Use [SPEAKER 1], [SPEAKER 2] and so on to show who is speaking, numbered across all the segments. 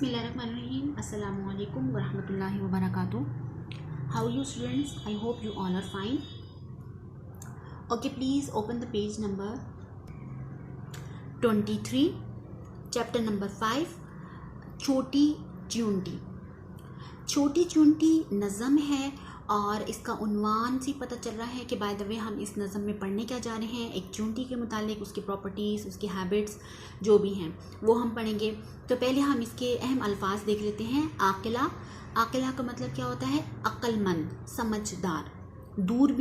[SPEAKER 1] Bismillahirrahmanirrahim. Assalamu alaikum wa rahmatullahi wa barakatuh. How are you students? I hope you all are fine. Okay, please open the page number 23, chapter number 5, छोटी चूंटी। छोटी चूंटी नज़म है और इसका उन्वान से पता चल रहा है कि बाय द वे हम इस नज़म में पढ़ने क्या जा रहे हैं। एक चूंटी के मुतालिक उसकी प्रॉपर्टीज़, उसकी हैबिट्स जो भी हैं वो हम पढ़ेंगे। तो पहले हम इसके अहम अल्फाज देख लेते हैं। आकिला। आकिला का मतलब क्या होता है? अक्लमंद, समझदार। दूर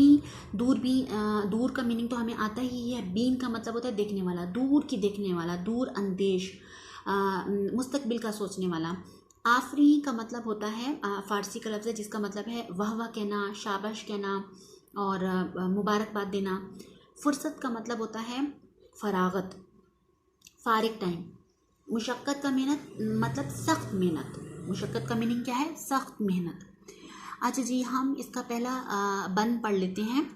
[SPEAKER 1] का मीनिंग तो हमें आता ही है। बीन का मतलब होता है देखने वाला, दूर की देखने वाला, दूर अंदेश, मुस्तकबिल का सोचने वाला। आफरी का मतलब होता है फ़ारसी का लफ्ज़ है जिसका मतलब है वाह वाह कहना, शाबाश कहना और मुबारकबाद देना। फुर्सत का मतलब होता है फरागत, फारिग टाइम। मुशक्क़त का मेहनत मतलब सख्त मेहनत। मुशक्क़त का मीनिंग क्या है? सख्त मेहनत। अच्छा जी, हम इसका पहला बंद पढ़ लेते हैं।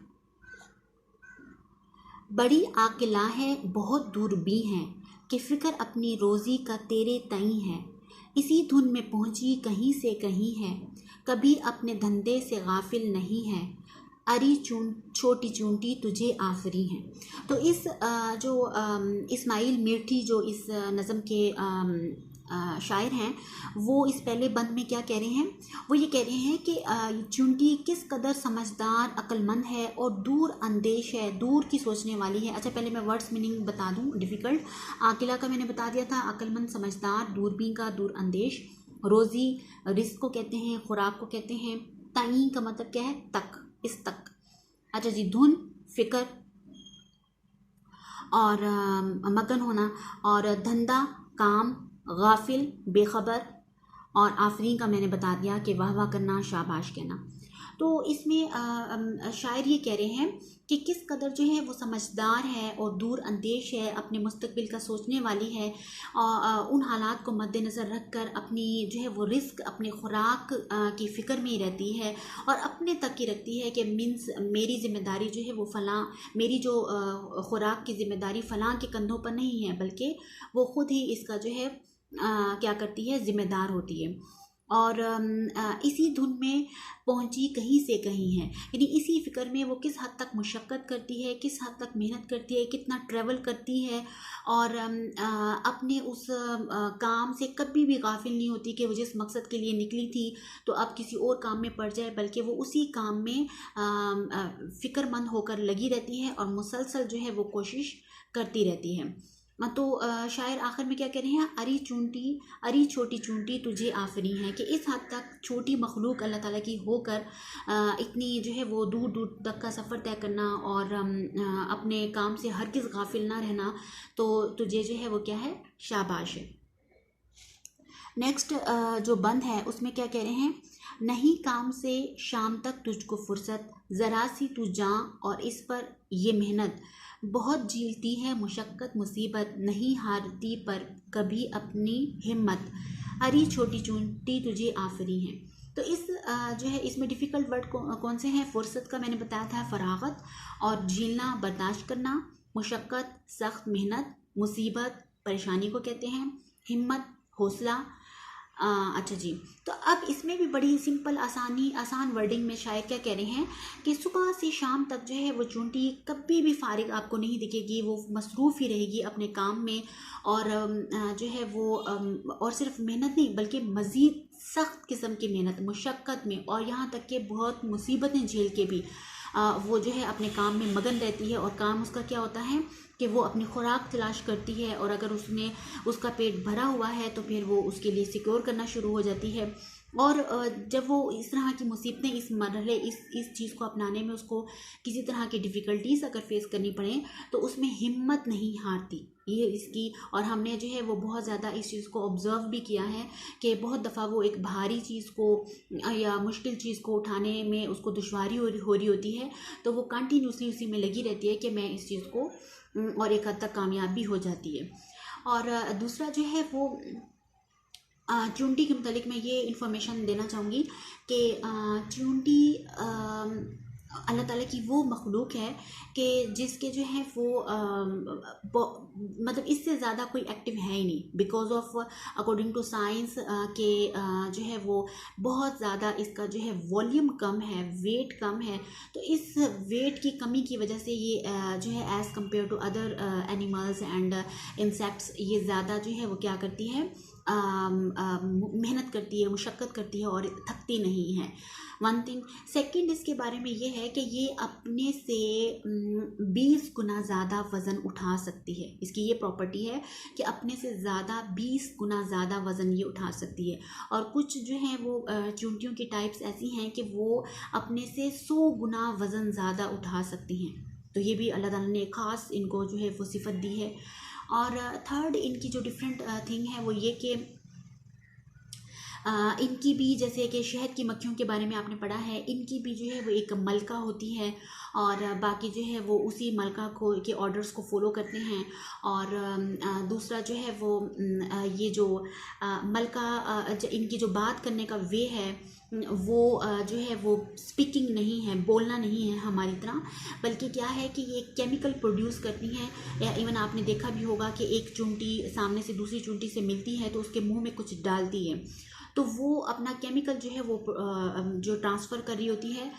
[SPEAKER 1] बड़ी आकिला है, बहुत दूरबीन है कि फ़िक्र अपनी रोज़ी का तेरे तई है। इसी धुन में पहुंची कहीं से कहीं है, कभी अपने धंधे से गाफिल नहीं है। अरी छोटी चूंटी तुझे आफरी है। तो इस जो इस्माइल मीठी जो इस नज़म के शायर हैं, वो इस पहले बंद में क्या कह रहे हैं? वो ये कह रहे हैं कि चूंटी किस कदर समझदार, अक्लमंद है और दूर अंदेश है, दूर की सोचने वाली है। अच्छा, पहले मैं वर्ड्स मीनिंग बता दूं, डिफ़िकल्ट। आकिला का मैंने बता दिया था, अक्लमंद, समझदार, दूरबीन का दूर अंदेश। रोज़ी रिस्क को कहते हैं, खुराक को कहते हैं। तई का मतलब क्या है? तक, इस तक। अच्छा जी, धुन फिक्र और मगन होना, और धंधा काम, गाफिल बेखबर, और आफरीन का मैंने बता दिया कि वाह वाह करना, शाबाश कहना। तो इसमें शायर ये कह रहे हैं कि किस कदर जो है वो समझदार है और दूर अंदेश है, अपने मुस्तकबिल का सोचने वाली है और उन हालात को मद्देनज़र रख कर अपनी जो है वो रिस्क, अपने खुराक की फ़िक्र में ही रहती है और अपने तक ही रखती है कि मीन्स मेरी ज़िम्मेदारी जो है वो फ़लाँ, मेरी जो खुराक की ज़िम्मेदारी फ़लाँ के कंधों पर नहीं है, बल्कि वो ख़ुद ही इसका जो है क्या करती है, ज़िम्मेदार होती है। और इसी धुन में पहुंची कहीं से कहीं है, यानी इसी फ़िक्र में वो किस हद तक मुशक्क़त करती है, किस हद तक मेहनत करती है, कितना ट्रैवल करती है और अपने उस काम से कभी भी गाफिल नहीं होती कि वो जिस मकसद के लिए निकली थी तो अब किसी और काम में पड़ जाए, बल्कि वो उसी काम में फ़िक्रमंद होकर लगी रहती है और मुसलसल जो है वो कोशिश करती रहती है। तो शायर आखिर में क्या कह रहे हैं? अरी छोटी चूंटी तुझे आफरी है, कि इस हद तक छोटी मखलूक अल्लाह ताला की होकर इतनी जो है वो दूर दूर तक का सफ़र तय करना और अपने काम से हरगिज़ गाफिल ना रहना, तो तुझे जो है वो क्या है? शाबाश है। नेक्स्ट जो बंद है उसमें क्या कह रहे हैं? नहीं काम से शाम तक तुझको फुर्सत, ज़रा सी तू जां और इस पर ये मेहनत, बहुत झेलती है मुशक्क़त मुसीबत, नहीं हारती पर कभी अपनी हिम्मत। अरी छोटी चूंटी तुझे आफरी है। तो इस जो है इसमें डिफ़िकल्ट वर्ड कौन से हैं? फुर्सत का मैंने बताया था फरागत, और झेलना बर्दाश्त करना, मुशक्क़त सख्त मेहनत, मुसीबत परेशानी को कहते हैं, हिम्मत हौसला। अच्छा जी, तो अब इसमें भी बड़ी सिंपल आसान वर्डिंग में शायर क्या कह रहे हैं कि सुबह से शाम तक जो है वो चूंटी कभी भी फारिग आपको नहीं दिखेगी, वो मसरूफ़ ही रहेगी अपने काम में और जो है वो और सिर्फ मेहनत नहीं बल्कि मज़ीद सख्त किस्म की मेहनत, मुशक्क़त में, और यहाँ तक कि बहुत मुसीबतें झेल के भी वो जो है अपने काम में मगन रहती है। और काम उसका क्या होता है कि वो अपनी खुराक तलाश करती है और अगर उसका पेट भरा हुआ है तो फिर वो उसके लिए सिक्योर करना शुरू हो जाती है। और जब वो इस तरह की मुसीबतें, इस मरहले, इस चीज़ को अपनाने में उसको किसी तरह की डिफ़िकल्टीज़ अगर फेस करनी पड़े तो उसमें हिम्मत नहीं हारती, ये इसकी। और हमने जो है वो बहुत ज़्यादा इस चीज़ को ऑब्ज़र्व भी किया है कि बहुत दफ़ा वो एक भारी चीज़ को या मुश्किल चीज़ को उठाने में उसको दुश्वारी हो रही होती है, तो वो कंटिन्यूसली उसी में लगी रहती है कि मैं इस चीज़ को, और एक हद तक कामयाब भी हो जाती है। और दूसरा जो है वो चूंटी के मुतालिक मैं ये इन्फॉर्मेशन देना चाहूँगी कि चूंटी अल्लाह ताला की वो मखलूक है कि जिसके जो है वो मतलब इससे ज़्यादा कोई एक्टिव है ही नहीं, because of according to science के जो है वो बहुत ज़्यादा इसका जो है वॉल्यूम कम है, वेट कम है। तो इस वेट की कमी की वजह से ये जो है as compare to other animals and insects ये ज़्यादा जो है वो क्या करती है, मेहनत करती है, मुशक्क़त करती है और थकती नहीं है। One thing. सेकंड इसके बारे में ये है कि ये अपने से 20 गुना ज़्यादा वज़न उठा सकती है। इसकी ये प्रॉपर्टी है कि अपने से ज़्यादा 20 गुना ज़्यादा वज़न ये उठा सकती है। और कुछ जो है वो चूंटियों की टाइप्स ऐसी हैं कि वो अपने से 100 गुना वज़न ज़्यादा उठा सकती हैं। तो ये भी अल्लाह ताला ने ख़ास इनको जो है वो सिफत दी है। और थर्ड इनकी जो डिफरेंट थिंग है वो ये कि इनकी भी जैसे कि शहद की मक्खियों के बारे में आपने पढ़ा है, इनकी भी जो है वो एक मलका होती है और बाकी जो है वो उसी मलका को के ऑर्डर्स को फॉलो करते हैं। और दूसरा जो है वो ये जो मलका इनकी जो बात करने का वे है वो जो है वो स्पीकिंग नहीं है, बोलना नहीं है हमारी तरह, बल्कि क्या है कि ये केमिकल प्रोड्यूस करती हैं। या इवन आपने देखा भी होगा कि एक चूंटी सामने से दूसरी चूंटी से मिलती है तो उसके मुंह में कुछ डालती है, तो वो अपना केमिकल जो है वो जो ट्रांसफ़र कर रही होती है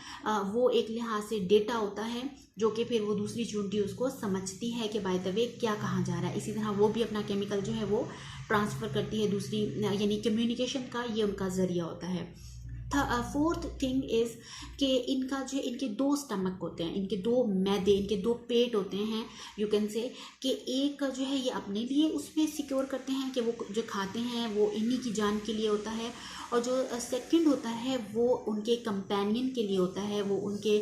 [SPEAKER 1] वो एक लिहाज से डेटा होता है जो कि फिर वो दूसरी चूंटी उसको समझती है कि बाय द वे क्या कहा जा रहा है। इसी तरह वो भी अपना केमिकल जो है वो ट्रांसफ़र करती है दूसरी, यानी कम्युनिकेशन का ये उनका ज़रिया होता है। फोर्थ थिंग इज़ कि इनका जो इनके 2 स्टमक होते हैं, इनके 2 मैदे, इनके 2 पेट होते हैं। यू कैन से कि एक जो है ये अपने लिए उसमें सिक्योर करते हैं कि वो जो खाते हैं वो इन्हीं की जान के लिए होता है, और जो सेकंड होता है वो उनके कंपेनियन के लिए होता है, वो उनके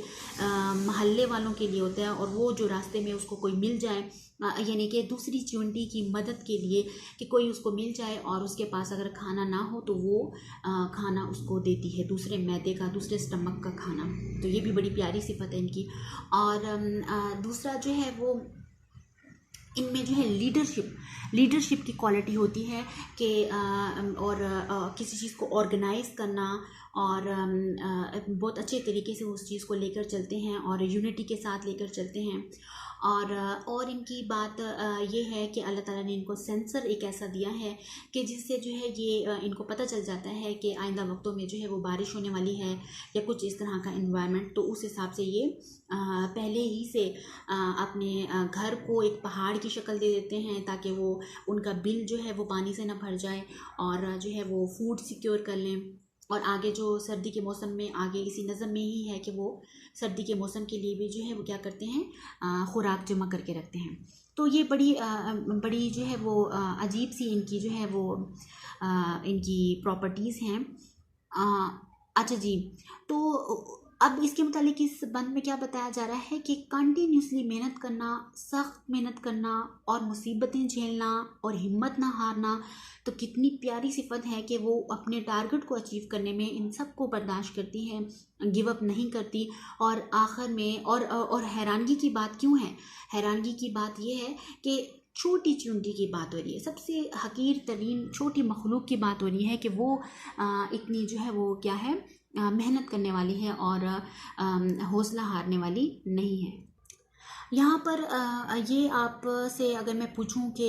[SPEAKER 1] महल्ले वालों के लिए होता है। और वो जो रास्ते में उसको कोई मिल जाए, यानी कि दूसरी चूंटी की मदद के लिए कि कोई उसको मिल जाए और उसके पास अगर खाना ना हो तो वो खाना उसको देती है, दूसरे मैदे का, दूसरे स्टमक का खाना। तो ये भी बड़ी प्यारी सिफत है इनकी। और दूसरा जो है वो इनमें जो है लीडरशिप की क्वालिटी होती है कि और किसी चीज़ को ऑर्गेनाइज करना और बहुत अच्छे तरीके से उस चीज़ को लेकर चलते हैं और यूनिटी के साथ लेकर चलते हैं। और इनकी बात ये है कि अल्लाह ताला ने इनको सेंसर एक ऐसा दिया है कि जिससे जो है ये इनको पता चल जाता है कि आइंदा वक्तों में जो है वो बारिश होने वाली है या कुछ इस तरह का इन्वायरमेंट। तो उस हिसाब से ये पहले ही से अपने घर को एक पहाड़ की शक्ल दे देते हैं ताकि वो उनका बिल जो है वो पानी से ना भर जाए और जो है वो फूड सिक्योर कर लें। और आगे जो सर्दी के मौसम में, आगे इसी नज़म में ही है कि वो सर्दी के मौसम के लिए भी जो है वो क्या करते हैं, खुराक जमा करके रखते हैं। तो ये बड़ी जो है वो अजीब सी इनकी जो है वो इनकी प्रॉपर्टीज़ हैं। अच्छा जी, तो अब इसके मुतालिक इस बंद में क्या बताया जा रहा है कि कंटिन्यूसली मेहनत करना, सख्त मेहनत करना और मुसीबतें झेलना और हिम्मत ना हारना तो कितनी प्यारी सिफत है कि वो अपने टारगेट को अचीव करने में इन सब को बर्दाश्त करती है, गिव अप नहीं करती। और आखिर में और हैरानगी की बात क्यों है, हैरानगी की बात ये है कि छोटी चूंटी की बात हो रही है, सबसे हकीर तरीन छोटी मखलूक की बात हो रही है कि वो इतनी जो है वो क्या है, मेहनत करने वाली है और हौसला हारने वाली नहीं है। यहाँ पर ये आप से अगर मैं पूछूं कि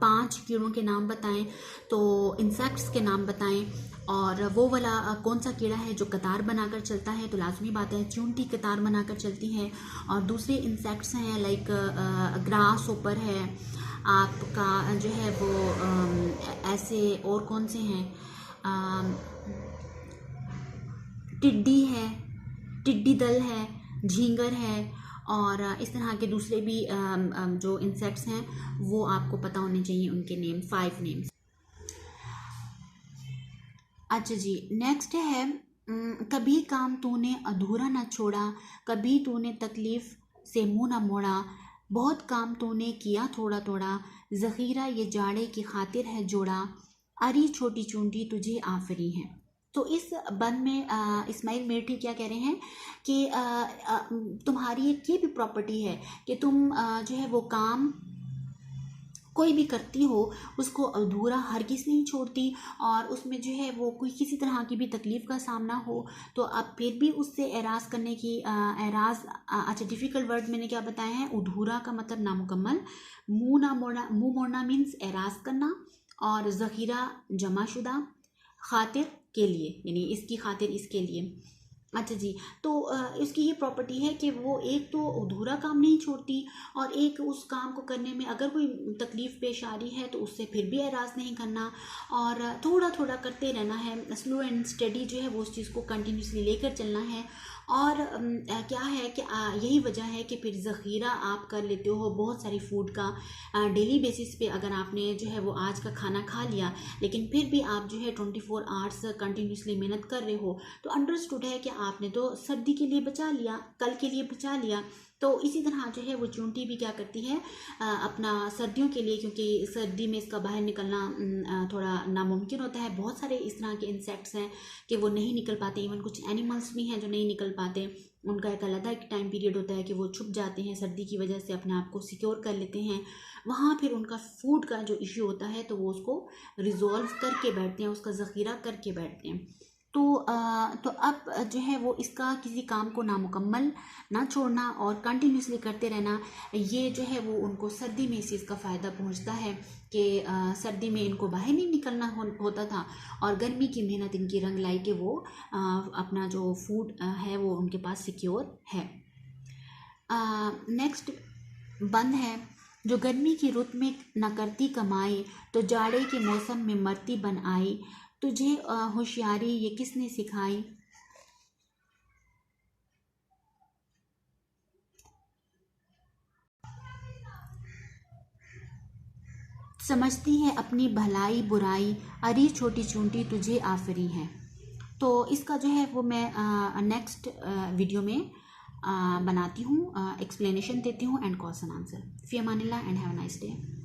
[SPEAKER 1] 5 कीड़ों के नाम बताएं तो इंसेक्ट्स के नाम बताएं, और वो वाला कौन सा कीड़ा है जो कतार बनाकर चलता है, तो लाजमी बात है चूंटी कतार बनाकर चलती है। और दूसरे इंसेक्ट्स हैं लाइक ग्रास ऊपर है आपका जो है वो ऐसे और कौन से हैं, टिड्डी है, टिड्डी दल है, झींगर है और इस तरह के दूसरे भी जो इंसेक्ट्स हैं वो आपको पता होने चाहिए उनके नेम, 5 नेम्स। अच्छा जी, नेक्स्ट है कभी काम तूने अधूरा न छोड़ा, कभी तूने तकलीफ से मुंह न मोड़ा, बहुत काम तूने किया थोड़ा थोड़ा, ज़ख़ीरा ये जाड़े की खातिर है जोड़ा, अरी छोटी चूंटी तुझे आफरी है। तो इस बंद में इस्माइल मेठी क्या कह रहे हैं कि तुम्हारी एक ये भी प्रॉपर्टी है कि तुम जो है वो काम कोई भी करती हो उसको अधूरा हरगिज़ नहीं छोड़ती, और उसमें जो है वो कोई किसी तरह की भी तकलीफ़ का सामना हो तो अब फिर भी उससे एराज़ करने की अच्छा डिफ़िकल्ट वर्ड मैंने क्या बताए हैं, अधूरा का मतलब नामुकम्मल, मुंह मोड़ना मीन्स एराज़ करना, और ज़ख़ीरा जमाशुदा, खातिर के लिए यानी इसकी खातिर इसके लिए। अच्छा जी, तो इसकी ये प्रॉपर्टी है कि वो एक तो अधूरा काम नहीं छोड़ती, और एक उस काम को करने में अगर कोई तकलीफ़ पेश आ रही है तो उससे फिर भी एराज़ नहीं करना, और थोड़ा थोड़ा करते रहना है, स्लो एंड स्टडी जो है वो उस चीज़ को कंटिन्यूसली लेकर चलना है। और क्या है कि यही वजह है कि फिर ज़ख़ीरा आप कर लेते हो बहुत सारी फूड का, डेली बेसिस पे अगर आपने जो है वो आज का खाना खा लिया लेकिन फिर भी आप जो है 24 आवर्स कंटिन्यूसली मेहनत कर रहे हो, तो अंडरस्टूड है कि आपने तो सर्दी के लिए बचा लिया, कल के लिए बचा लिया। तो इसी तरह जो है वो चूंटी भी क्या करती है, अपना सर्दियों के लिए, क्योंकि सर्दी में इसका बाहर निकलना थोड़ा नामुमकिन होता है, बहुत सारे इस तरह के इंसेक्ट्स हैं कि वो नहीं निकल पाते, इवन कुछ एनिमल्स भी हैं जो नहीं निकल पाते, उनका एक अलग एक टाइम पीरियड होता है कि वो छुप जाते हैं सर्दी की वजह से, अपने आप को सिक्योर कर लेते हैं, वहाँ फिर उनका फूड का जो इश्यू होता है तो वो उसको रिजॉल्व करके बैठते हैं, उसका ज़ख़ीरा करके बैठते हैं। तो अब जो है वो इसका किसी काम को नामुकम्मल ना छोड़ना और कंटिन्यूसली करते रहना, ये जो है वो उनको सर्दी में इस चीज़ का फ़ायदा पहुंचता है कि सर्दी में इनको बाहर नहीं निकलना होता था, और गर्मी की मेहनत इनकी रंग लाई कि वो अपना जो फूड है वो उनके पास सिक्योर है। नेक्स्ट बंद है, जो गर्मी की रुत में न करती कमाई तो जाड़े के मौसम में मरती बन आई, तुझे होशियारी ये किसने सिखाई। समझती है अपनी भलाई बुराई, अरी छोटी चूंटी तुझे आफरी है। तो इसका जो है वो मैं नेक्स्ट वीडियो में बनाती हूँ, एक्सप्लेनेशन देती हूँ एंड क्वेश्चन आंसर। फी अमानिल्लाह and have a nice day.